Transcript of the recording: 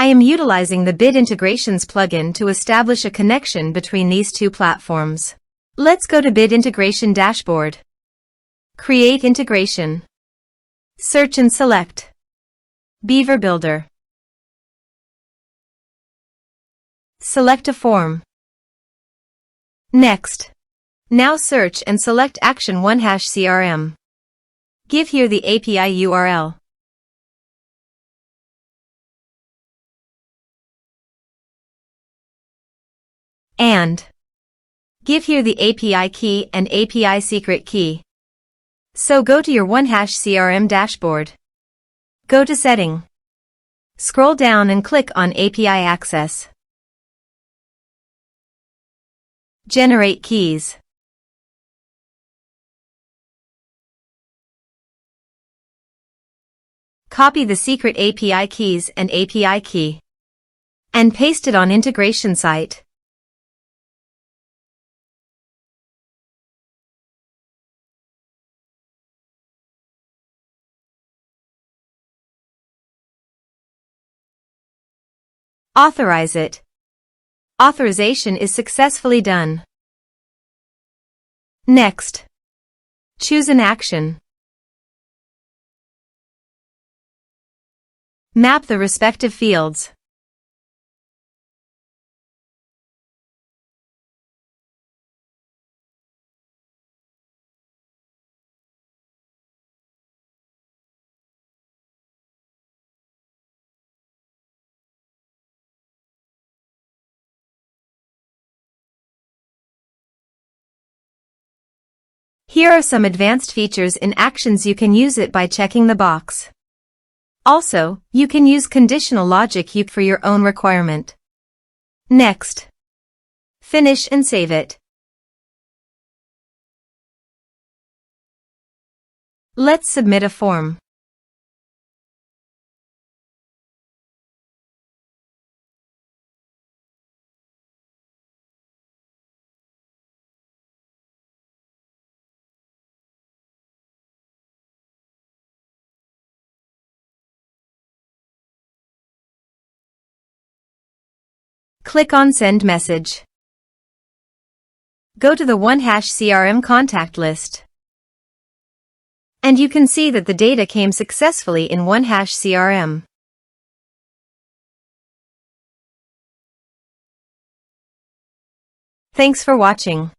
I am utilizing the Bit Integrations plugin to establish a connection between these two platforms. Let's go to Bit Integration Dashboard. Create integration. Search and select Beaver Builder. Select a form. Next. Now search and select Action OneHash CRM. Give here the API URL. And give here the API key and API secret key. So go to your OneHash CRM dashboard. Go to Setting. Scroll down and click on API Access. Generate keys. Copy the secret API keys and API key and paste it on integration site. Authorize it. Authorization is successfully done. Next. Choose an action. Map the respective fields. Here are some advanced features in Actions. You can use it by checking the box. Also, you can use conditional logic for your own requirement. Next. Finish and save it. Let's submit a form. Click on Send Message. Go to the OneHash CRM contact list. And you can see that the data came successfully in OneHash CRM. Thanks for watching.